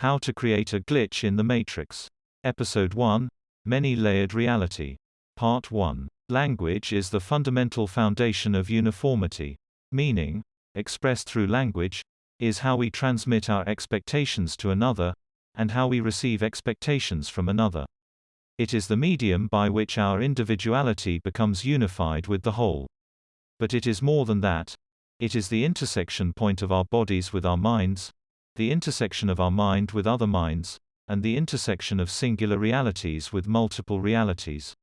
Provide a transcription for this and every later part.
How to Create a Glitch in the Matrix. Episode 1, Many-Layered Reality. Part 1. Language is the fundamental foundation of uniformity. Meaning, expressed through language, is how we transmit our expectations to another, and how we receive expectations from another. It is the medium by which our individuality becomes unified with the whole. But it is more than that. It is the intersection point of our bodies with our minds, the intersection of our mind with other minds, and the intersection of singular realities with multiple realities.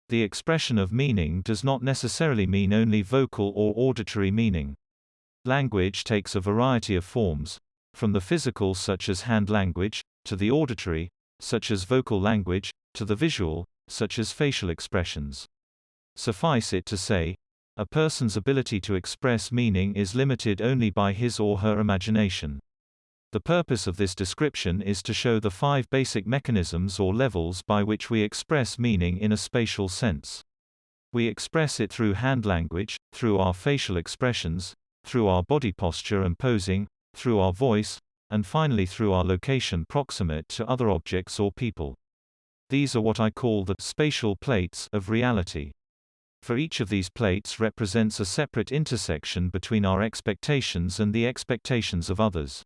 The expression of meaning does not necessarily mean only vocal or auditory meaning. Language takes a variety of forms, from the physical such as hand language, to the auditory, such as vocal language, to the visual, such as facial expressions. Suffice it to say, a person's ability to express meaning is limited only by his or her imagination. The purpose of this description is to show the 5 basic mechanisms or levels by which we express meaning in a spatial sense. We express it through hand language, through our facial expressions, through our body posture and posing, through our voice, and finally through our location proximate to other objects or people. These are what I call the spatial plates of reality. For each of these plates represents a separate intersection between our expectations and the expectations of others.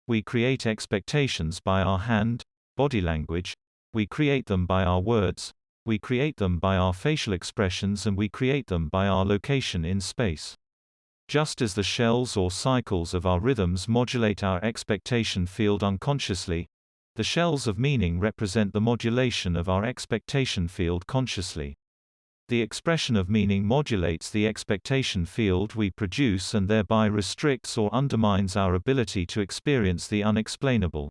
We create expectations by our hand, body language, we create them by our words, we create them by our facial expressions, and we create them by our location in space. Just as the shells or cycles of our rhythms modulate our expectation field unconsciously, the shells of meaning represent the modulation of our expectation field consciously. The expression of meaning modulates the expectation field we produce and thereby restricts or undermines our ability to experience the unexplainable.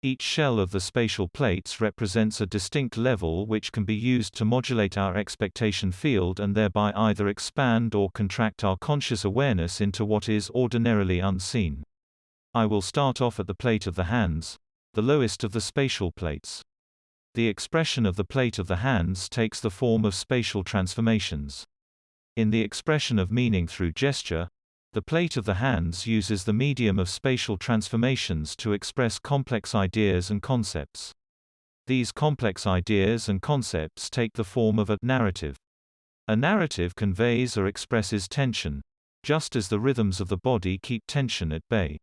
Each shell of the spatial plates represents a distinct level which can be used to modulate our expectation field and thereby either expand or contract our conscious awareness into what is ordinarily unseen. I will start off at the plate of the hands, the lowest of the spatial plates. The expression of the plate of the hands takes the form of spatial transformations. In the expression of meaning through gesture, the plate of the hands uses the medium of spatial transformations to express complex ideas and concepts. These complex ideas and concepts take the form of a narrative. A narrative conveys or expresses tension, just as the rhythms of the body keep tension at bay.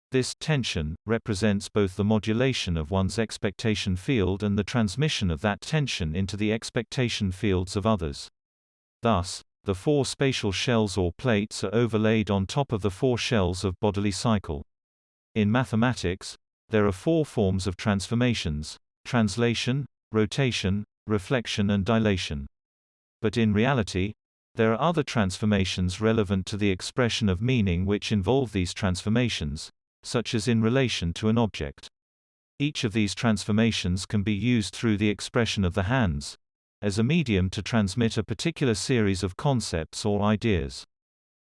This tension represents both the modulation of one's expectation field and the transmission of that tension into the expectation fields of others. Thus, the 4 spatial shells or plates are overlaid on top of the 4 shells of bodily cycle. In mathematics, there are 4 forms of transformations: translation, rotation, reflection and dilation. But in reality, there are other transformations relevant to the expression of meaning which involve these transformations, such as in relation to an object. Each of these transformations can be used through the expression of the hands, as a medium to transmit a particular series of concepts or ideas.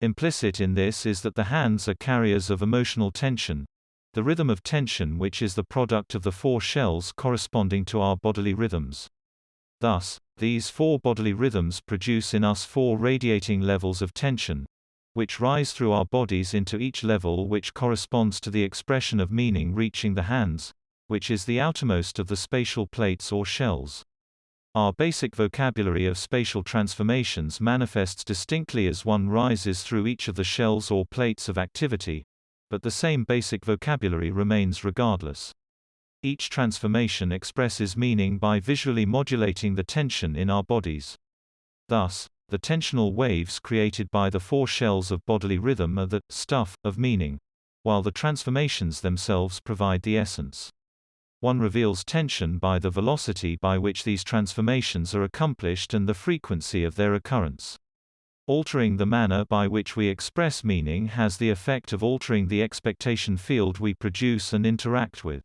Implicit in this is that the hands are carriers of emotional tension, the rhythm of tension which is the product of the 4 shells corresponding to our bodily rhythms. Thus, these 4 bodily rhythms produce in us 4 radiating levels of tension, which rise through our bodies into each level which corresponds to the expression of meaning reaching the hands, which is the outermost of the spatial plates or shells. Our basic vocabulary of spatial transformations manifests distinctly as one rises through each of the shells or plates of activity, but the same basic vocabulary remains regardless. Each transformation expresses meaning by visually modulating the tension in our bodies. Thus, the tensional waves created by the 4 shells of bodily rhythm are the stuff of meaning, while the transformations themselves provide the essence. One reveals tension by the velocity by which these transformations are accomplished and the frequency of their occurrence. Altering the manner by which we express meaning has the effect of altering the expectation field we produce and interact with.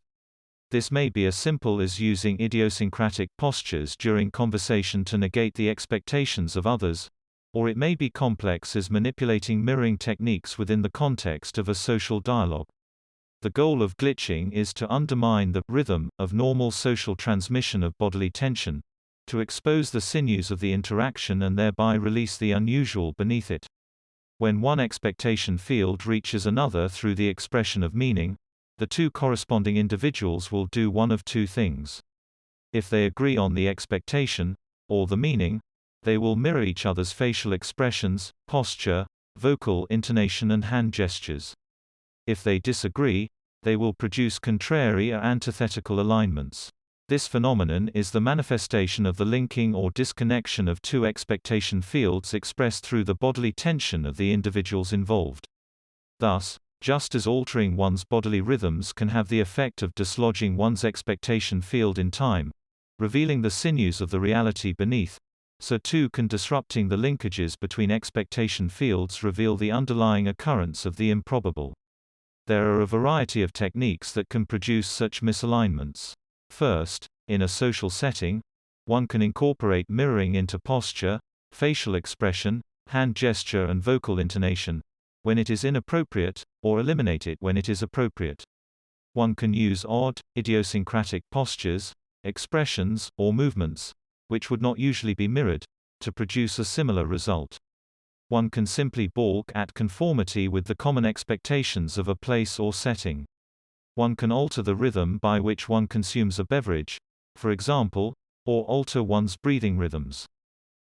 This may be as simple as using idiosyncratic postures during conversation to negate the expectations of others, or it may be complex as manipulating mirroring techniques within the context of a social dialogue. The goal of glitching is to undermine the rhythm of normal social transmission of bodily tension, to expose the sinews of the interaction and thereby release the unusual beneath it. When one expectation field reaches another through the expression of meaning, the two corresponding individuals will do one of two things. If they agree on the expectation, or the meaning, they will mirror each other's facial expressions, posture, vocal intonation and hand gestures. If they disagree, they will produce contrary or antithetical alignments. This phenomenon is the manifestation of the linking or disconnection of two expectation fields expressed through the bodily tension of the individuals involved. Thus, just as altering one's bodily rhythms can have the effect of dislodging one's expectation field in time, revealing the sinews of the reality beneath, so too can disrupting the linkages between expectation fields reveal the underlying occurrence of the improbable. There are a variety of techniques that can produce such misalignments. First, in a social setting, one can incorporate mirroring into posture, facial expression, hand gesture and vocal intonation, when it is inappropriate, or eliminate it when it is appropriate. One can use odd, idiosyncratic postures, expressions, or movements, which would not usually be mirrored, to produce a similar result. One can simply balk at conformity with the common expectations of a place or setting. One can alter the rhythm by which one consumes a beverage, for example, or alter one's breathing rhythms.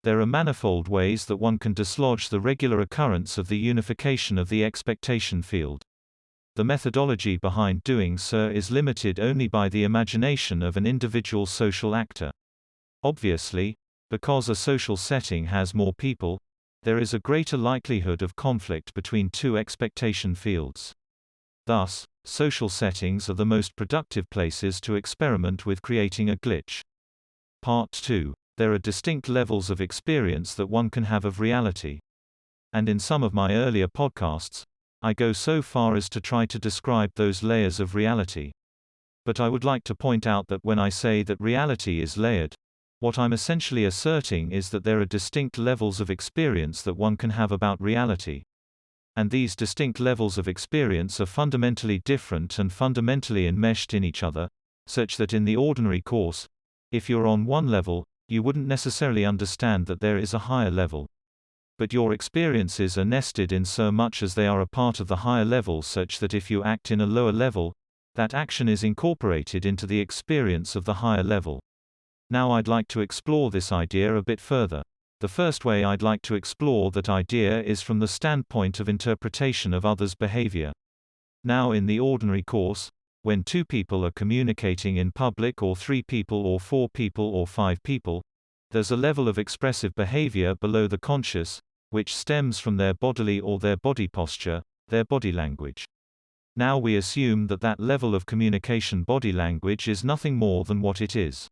There are manifold ways that one can dislodge the regular occurrence of the unification of the expectation field. The methodology behind doing so is limited only by the imagination of an individual social actor. Obviously, because a social setting has more people, there is a greater likelihood of conflict between two expectation fields. Thus, social settings are the most productive places to experiment with creating a glitch. Part 2. There are distinct levels of experience that one can have of reality. And in some of my earlier podcasts, I go so far as to try to describe those layers of reality. But I would like to point out that when I say that reality is layered, what I'm essentially asserting is that there are distinct levels of experience that one can have about reality. And these distinct levels of experience are fundamentally different and fundamentally enmeshed in each other, such that in the ordinary course, if you're on one level, you wouldn't necessarily understand that there is a higher level. But your experiences are nested in so much as they are a part of the higher level, such that if you act in a lower level, that action is incorporated into the experience of the higher level. Now I'd like to explore this idea a bit further. The first way I'd like to explore that idea is from the standpoint of interpretation of others' behavior. Now in the ordinary course, when two people are communicating in public, or three people or four people or five people, there's a level of expressive behavior below the conscious, which stems from their bodily or their body posture, their body language. Now we assume that that level of communication body language is nothing more than what it is.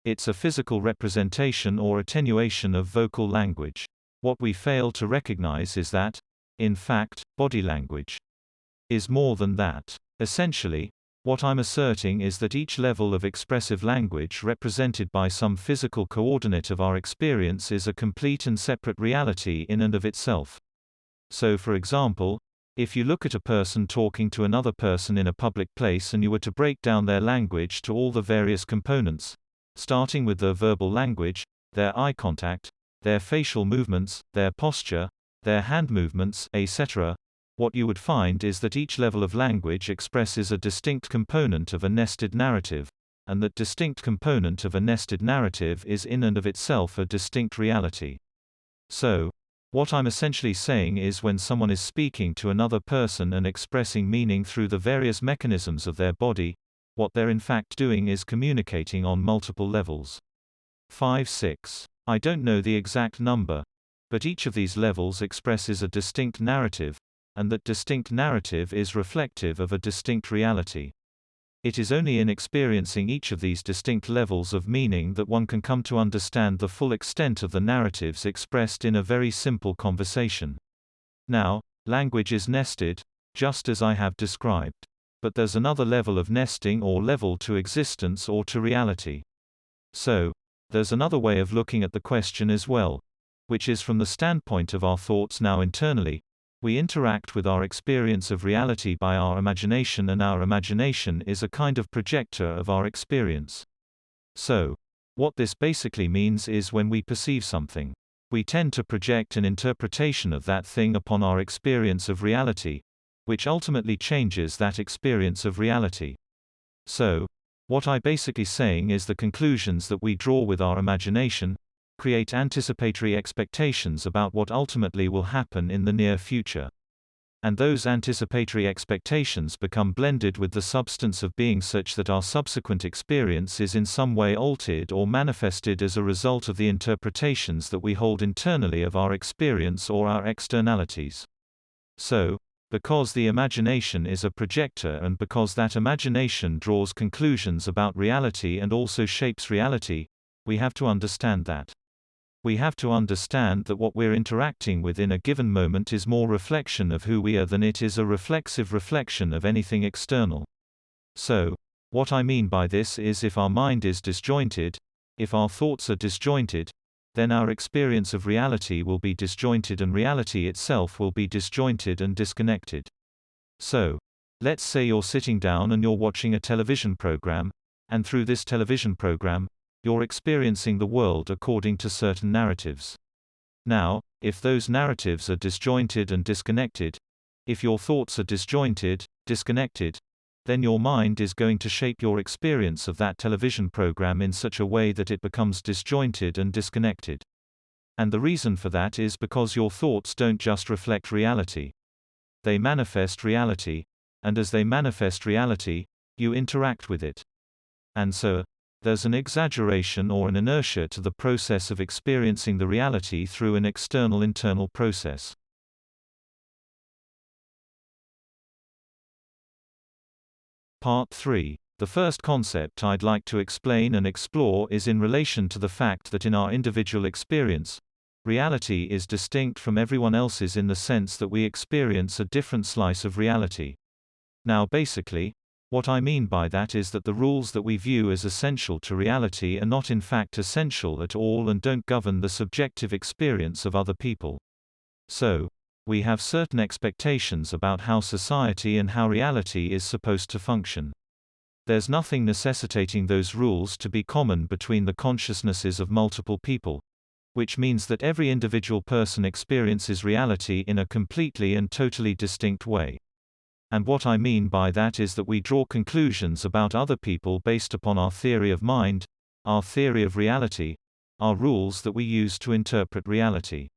It's a physical representation or attenuation of vocal language. What we fail to recognize is that, in fact, body language is more than that. Essentially, what I'm asserting is that each level of expressive language represented by some physical coordinate of our experience is a complete and separate reality in and of itself. So for example, if you look at a person talking to another person in a public place and you were to break down their language to all the various components, starting with their verbal language, their eye contact, their facial movements, their posture, their hand movements, etc., what you would find is that each level of language expresses a distinct component of a nested narrative, and that distinct component of a nested narrative is in and of itself a distinct reality. So, what I'm essentially saying is when someone is speaking to another person and expressing meaning through the various mechanisms of their body, what they're in fact doing is communicating on multiple levels. 5-6. I don't know the exact number. But each of these levels expresses a distinct narrative, and that distinct narrative is reflective of a distinct reality. It is only in experiencing each of these distinct levels of meaning that one can come to understand the full extent of the narratives expressed in a very simple conversation. Now, language is nested, just as I have described. But there's another level of nesting or level to existence or to reality. So, there's another way of looking at the question as well, which is from the standpoint of our thoughts. Now internally, we interact with our experience of reality by our imagination, and our imagination is a kind of projector of our experience. So, what this basically means is when we perceive something, we tend to project an interpretation of that thing upon our experience of reality, which ultimately changes that experience of reality. So, what I'm basically saying is the conclusions that we draw with our imagination create anticipatory expectations about what ultimately will happen in the near future. And those anticipatory expectations become blended with the substance of being such that our subsequent experience is in some way altered or manifested as a result of the interpretations that we hold internally of our experience or our externalities. So, because the imagination is a projector and because that imagination draws conclusions about reality and also shapes reality, we have to understand that. We have to understand that what we're interacting with in a given moment is more reflection of who we are than it is a reflexive reflection of anything external. So, what I mean by this is if our mind is disjointed, if our thoughts are disjointed, then our experience of reality will be disjointed and reality itself will be disjointed and disconnected. So, let's say you're sitting down and you're watching a television program, and through this television program, you're experiencing the world according to certain narratives. Now, if those narratives are disjointed and disconnected, if your thoughts are disjointed, disconnected, then your mind is going to shape your experience of that television program in such a way that it becomes disjointed and disconnected. And the reason for that is because your thoughts don't just reflect reality. They manifest reality, and as they manifest reality, you interact with it. And so, there's an exaggeration or an inertia to the process of experiencing the reality through an external internal process. Part 3. The first concept I'd like to explain and explore is in relation to the fact that in our individual experience, reality is distinct from everyone else's in the sense that we experience a different slice of reality. Now basically, what I mean by that is that the rules that we view as essential to reality are not in fact essential at all and don't govern the subjective experience of other people. So, we have certain expectations about how society and how reality is supposed to function. There's nothing necessitating those rules to be common between the consciousnesses of multiple people, which means that every individual person experiences reality in a completely and totally distinct way. And what I mean by that is that we draw conclusions about other people based upon our theory of mind, our theory of reality, our rules that we use to interpret reality.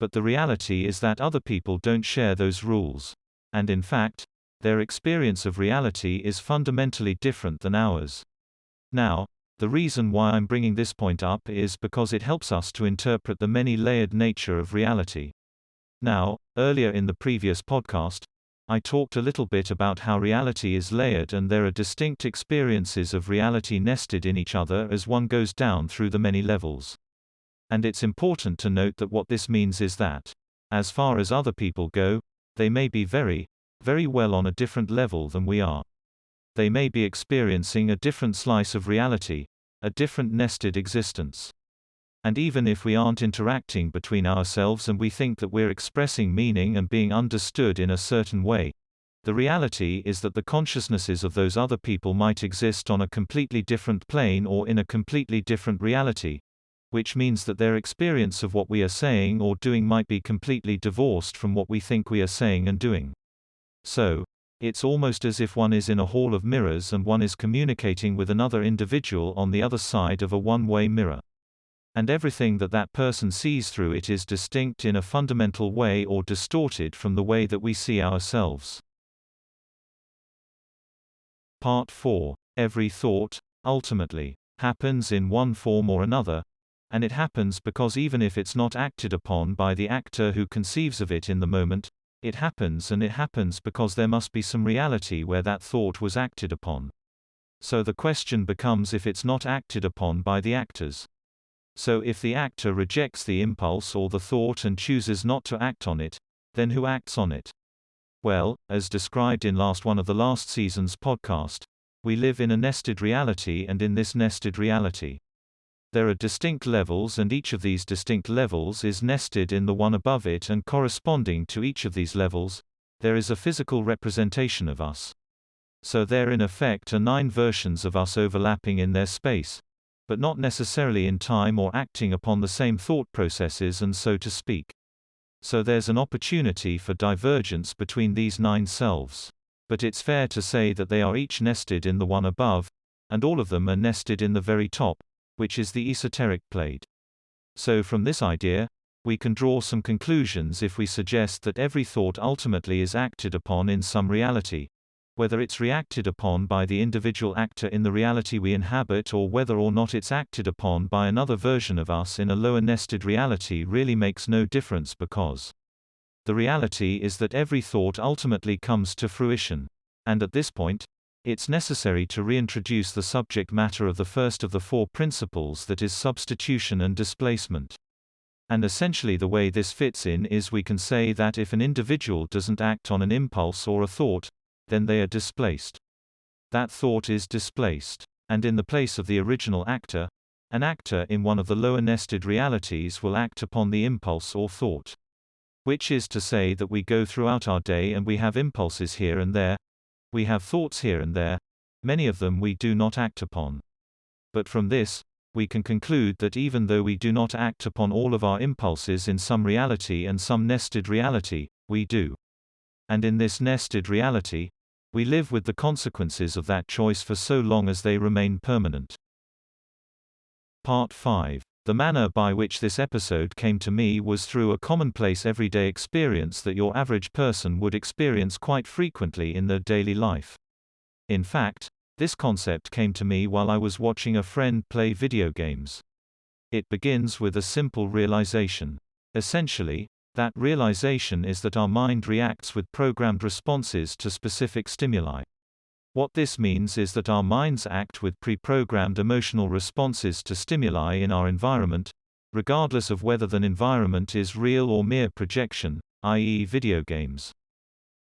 But the reality is that other people don't share those rules. And in fact, their experience of reality is fundamentally different than ours. Now, the reason why I'm bringing this point up is because it helps us to interpret the many-layered nature of reality. Now, earlier in the previous podcast, I talked a little bit about how reality is layered and there are distinct experiences of reality nested in each other as one goes down through the many levels. And it's important to note that what this means is that, as far as other people go, they may be very, very well on a different level than we are. They may be experiencing a different slice of reality, a different nested existence. And even if we aren't interacting between ourselves and we think that we're expressing meaning and being understood in a certain way, the reality is that the consciousnesses of those other people might exist on a completely different plane or in a completely different reality, which means that their experience of what we are saying or doing might be completely divorced from what we think we are saying and doing. So, it's almost as if one is in a hall of mirrors and one is communicating with another individual on the other side of a one-way mirror. And everything that that person sees through it is distinct in a fundamental way or distorted from the way that we see ourselves. Part 4. Every thought, ultimately, happens in one form or another, and it happens because even if it's not acted upon by the actor who conceives of it in the moment, it happens, and it happens because there must be some reality where that thought was acted upon. So the question becomes if it's not acted upon by the actors. So if the actor rejects the impulse or the thought and chooses not to act on it, then who acts on it? Well, as described in one of the last season's podcast, we live in a nested reality, and in this nested reality, there are distinct levels, and each of these distinct levels is nested in the one above it, and corresponding to each of these levels, there is a physical representation of us. So there in effect are 9 versions of us overlapping in their space, but not necessarily in time or acting upon the same thought processes and so to speak. So there's an opportunity for divergence between these 9 selves. But it's fair to say that they are each nested in the one above, and all of them are nested in the very top, which is the esoteric plane. So from this idea, we can draw some conclusions if we suggest that every thought ultimately is acted upon in some reality, whether it's reacted upon by the individual actor in the reality we inhabit or whether or not it's acted upon by another version of us in a lower nested reality really makes no difference, because the reality is that every thought ultimately comes to fruition. And at this point, it's necessary to reintroduce the subject matter of the first of the 4 principles, that is substitution and displacement. And essentially the way this fits in is we can say that if an individual doesn't act on an impulse or a thought, then they are displaced. That thought is displaced. And in the place of the original actor, an actor in one of the lower nested realities will act upon the impulse or thought. Which is to say that we go throughout our day and we have impulses here and there, we have thoughts here and there, many of them we do not act upon. But from this, we can conclude that even though we do not act upon all of our impulses in some reality and some nested reality, we do. And in this nested reality, we live with the consequences of that choice for so long as they remain permanent. Part 5. The manner by which this episode came to me was through a commonplace everyday experience that your average person would experience quite frequently in their daily life. In fact, this concept came to me while I was watching a friend play video games. It begins with a simple realization. Essentially, that realization is that our mind reacts with programmed responses to specific stimuli. What this means is that our minds act with pre-programmed emotional responses to stimuli in our environment, regardless of whether the environment is real or mere projection, i.e. video games.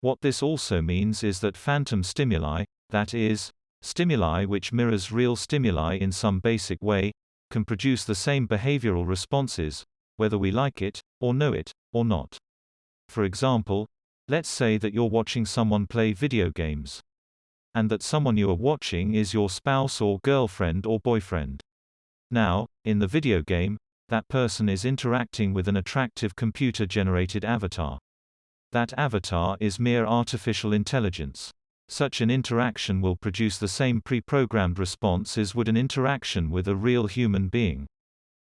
What this also means is that phantom stimuli, that is, stimuli which mirrors real stimuli in some basic way, can produce the same behavioral responses, whether we like it, or know it, or not. For example, let's say that you're watching someone play video games. And that someone you are watching is your spouse or girlfriend or boyfriend. Now, in the video game, that person is interacting with an attractive computer-generated avatar. That avatar is mere artificial intelligence. Such an interaction will produce the same pre-programmed response as would an interaction with a real human being.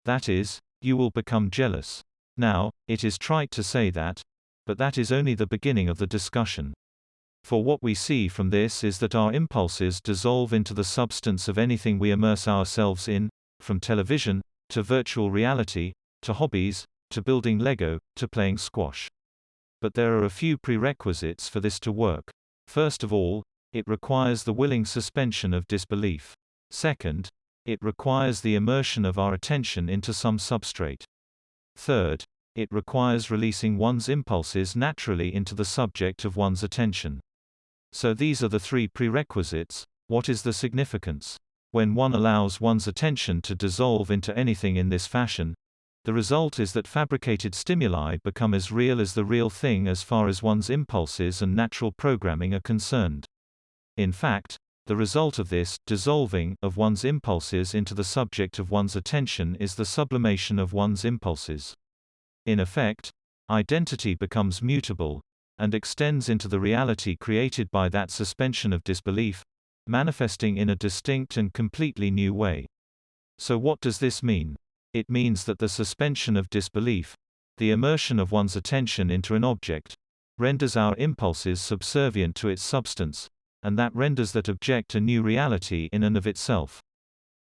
That is, you will become jealous. Now, it is trite to say that, but that is only the beginning of the discussion. For what we see from this is that our impulses dissolve into the substance of anything we immerse ourselves in, from television, to virtual reality, to hobbies, to building Lego, to playing squash. But there are a few prerequisites for this to work. First of all, it requires the willing suspension of disbelief. Second, it requires the immersion of our attention into some substrate. Third, it requires releasing one's impulses naturally into the subject of one's attention. So these are the 3 prerequisites. What is the significance? When one allows one's attention to dissolve into anything in this fashion, the result is that fabricated stimuli become as real as the real thing as far as one's impulses and natural programming are concerned. In fact, the result of this dissolving of one's impulses into the subject of one's attention is the sublimation of one's impulses. In effect, identity becomes mutable, and extends into the reality created by that suspension of disbelief, manifesting in a distinct and completely new way. So what does this mean? It means that the suspension of disbelief, the immersion of one's attention into an object, renders our impulses subservient to its substance, and that renders that object a new reality in and of itself.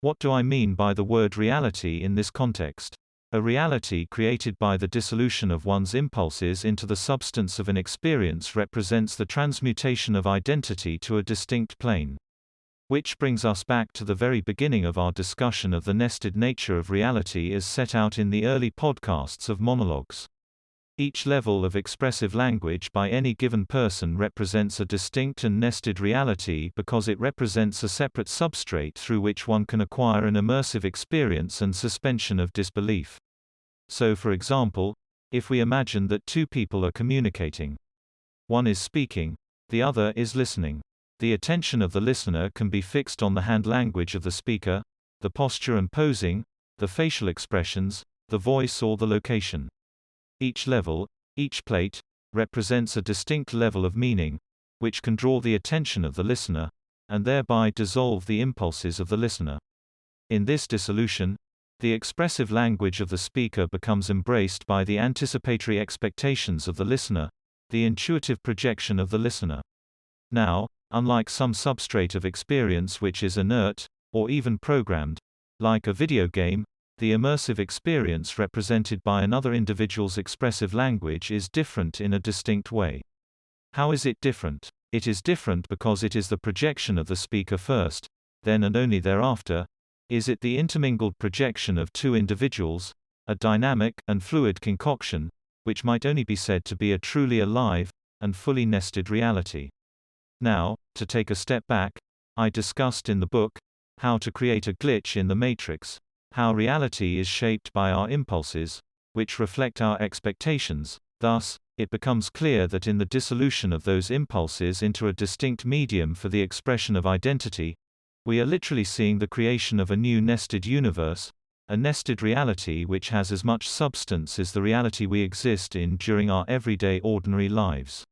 What do I mean by the word reality in this context? A reality created by the dissolution of one's impulses into the substance of an experience represents the transmutation of identity to a distinct plane. Which brings us back to the very beginning of our discussion of the nested nature of reality as set out in the early podcasts of Monologues. Each level of expressive language by any given person represents a distinct and nested reality because it represents a separate substrate through which one can acquire an immersive experience and suspension of disbelief. So for example, if we imagine that 2 people are communicating. One is speaking, the other is listening. The attention of the listener can be fixed on the hand language of the speaker, the posture and posing, the facial expressions, the voice or the location. Each level, Each plate represents a distinct level of meaning, which can draw the attention of the listener, and thereby dissolve the impulses of the listener. In this dissolution, the expressive language of the speaker becomes embraced by the anticipatory expectations of the listener, the intuitive projection of the listener. Now, unlike some substrate of experience which is inert, or even programmed, like a video game, the immersive experience represented by another individual's expressive language is different in a distinct way. How is it different? It is different because it is the projection of the speaker first, then and only thereafter, is it the intermingled projection of two individuals, a dynamic and fluid concoction, which might only be said to be a truly alive and fully nested reality. Now, to take a step back, I discussed in the book, How to Create a Glitch in the Matrix, how reality is shaped by our impulses, which reflect our expectations. Thus, it becomes clear that in the dissolution of those impulses into a distinct medium for the expression of identity, we are literally seeing the creation of a new nested universe, a nested reality which has as much substance as the reality we exist in during our everyday ordinary lives.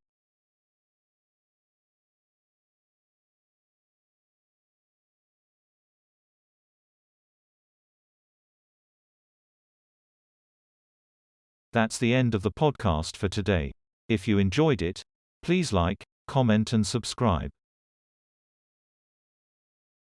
That's the end of the podcast for today. If you enjoyed it, please like, comment and subscribe.